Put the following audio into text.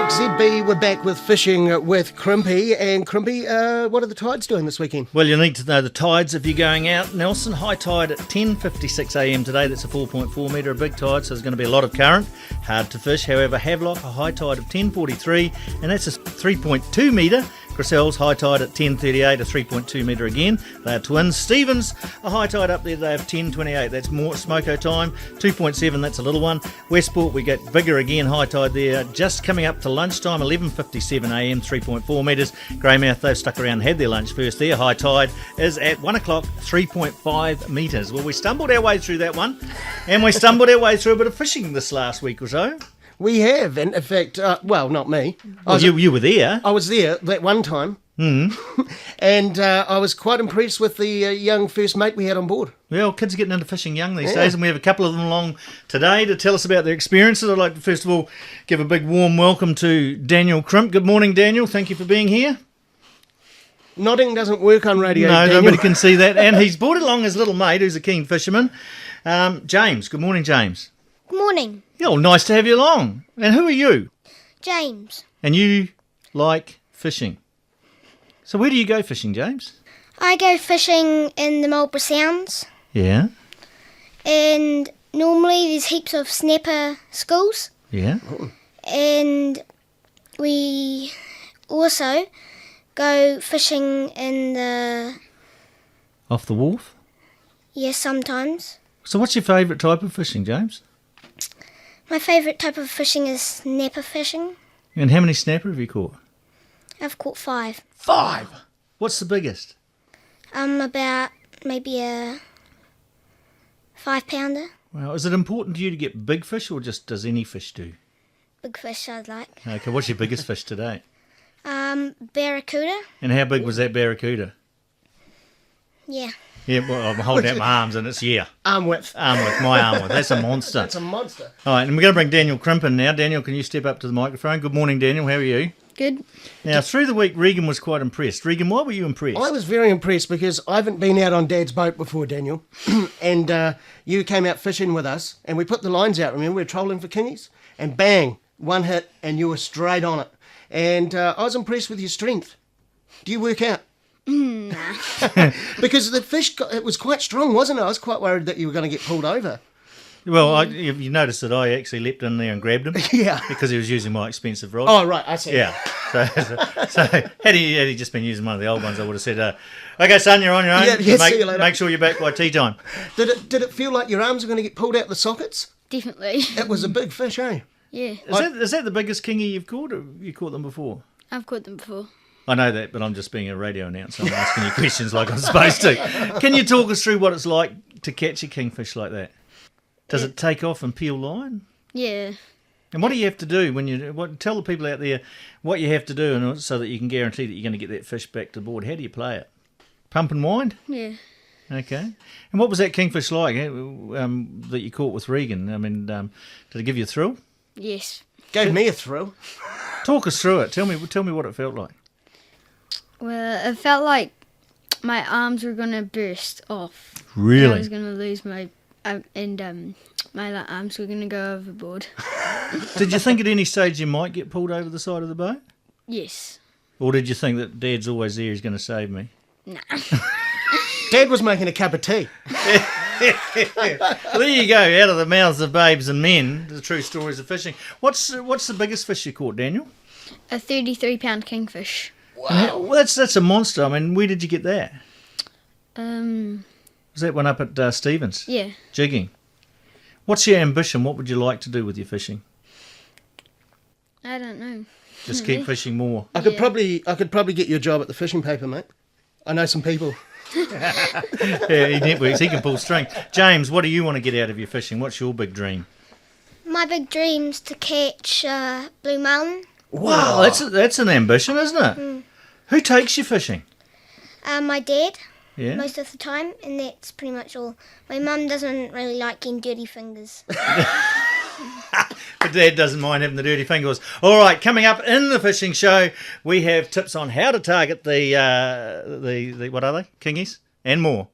Newstalk ZB, we're back with Fishing with Crimpy. And Crimpy, what are the tides doing this weekend? Well, you need to know the tides if you're going out. Nelson, high tide at 10:56am today. That's a 4.4 metre, a big tide, so there's going to be a lot of current. Hard to fish. However, Havelock, a high tide of 10:43, and that's a 3.2 metre. Grissell's high tide at 10:38, a 3.2 metre again. They are twins. Stevens, a high tide up there today of 10:28. That's more Smoko time. 2.7, that's a little one. Westport, we get bigger again, high tide there. Just coming up to lunchtime, 11:57am, 3.4 metres. Greymouth, they've stuck around and had their lunch first there. High tide is at 1 o'clock, 3.5 metres. Well, we stumbled our way through that one, and we stumbled our way through a bit of fishing this last week or so. We have, and in fact, well, not me. Well, you were there. I was there that one time. Mm. And I was quite impressed with the young first mate we had on board. Well, kids are getting into fishing young these days, and we have a couple of them along today to tell us about their experiences. I'd like to first of all give a big warm welcome to Daniel Crimp. Good morning, Daniel. Thank you for being here. Nodding doesn't work on radio, No, Daniel. nobody can see that. And he's brought along his little mate, who's a keen fisherman. James. Good morning, James. Good morning, Oh, nice to have you along. And who are you? James. And you like fishing. So where do you go fishing, James? I go fishing in the Marlborough Sounds, Yeah. and normally there's heaps of snapper schools, Yeah. and we also go fishing in the, Off the wharf. yes, sometimes. So what's your favourite type of fishing, James? My favourite type of fishing is snapper fishing. And how many snapper have you caught? I've caught 5. 5. What's the biggest? About maybe a 5-pounder. Well, is it important to you to get big fish, or just does any fish do? Big fish I'd like. Okay, what's your biggest fish today? Barracuda. And how big was that barracuda? Yeah. Yeah, well, I'm holding out my arms and it's Arm width. my arm width. That's a monster. That's a monster. All right, and we're going to bring Daniel Crimp in now. Daniel, can you step up to the microphone? Good morning, Daniel. How are you? Good. Now, through the week, Regan was quite impressed. Regan, why were you impressed? I was very impressed because I haven't been out on Dad's boat before, Daniel. And you came out fishing with us and we put the lines out. Remember, we were trolling for kingies? And bang, one hit and you were straight on it. And I was impressed with your strength. Do you work out? Nah. Because the fish, it was quite strong, wasn't it? I was quite worried that you were going to get pulled over. Well, you noticed that I actually leapt in there and grabbed him. Yeah. Because he was using my expensive rod. Oh, right, I see. Yeah. So had he just been using one of the old ones, I would have said, okay, son, you're on your own. Yeah, see you later. Make sure you're back by tea time. Did it feel like your arms were going to get pulled out the sockets? Definitely. It was a big fish, eh? Yeah. Is that the biggest kingy you've caught, or you caught them before? I've caught them before. I know that, but I'm just being a radio announcer. I'm asking you questions like I'm supposed to. Can you talk us through what it's like to catch a kingfish like that? Does it take off and peel line? Yeah. And what do you have to do tell the people out there what you have to do so that you can guarantee that you're going to get that fish back to board? How do you play it? Pump and wind? Yeah. Okay. And what was that kingfish like that you caught with Regan? I mean, did it give you a thrill? Yes. Gave me a thrill. Talk us through it. Tell me what it felt like. Well, it felt like my arms were going to burst off. Really? I was going to lose my... my arms were going to go overboard. Did you think at any stage you might get pulled over the side of the boat? Yes. Or did you think that Dad's always there, he's going to save me? Nah. Dad was making a cup of tea. Well, there you go, out of the mouths of babes and men, the true stories of fishing. What's the biggest fish you caught, Daniel? A 33-pound kingfish. Wow. Well, that's a monster. I mean, where did you get that? Was that one up at Stevens? Yeah. Jigging. What's your ambition? What would you like to do with your fishing? I don't know. Just keep fishing more. I could probably get you a job at the fishing paper, mate. I know some people. Yeah, he networks. He can pull string. James, what do you want to get out of your fishing? What's your big dream? My big dream's to catch blue marlin. Wow, that's an ambition, isn't it? Mm. Who takes you fishing? My dad, Yeah. most of the time, and that's pretty much all. My mum doesn't really like getting dirty fingers. But Dad doesn't mind having the dirty fingers. All right, coming up in the fishing show, we have tips on how to target the what are they? Kingies and more.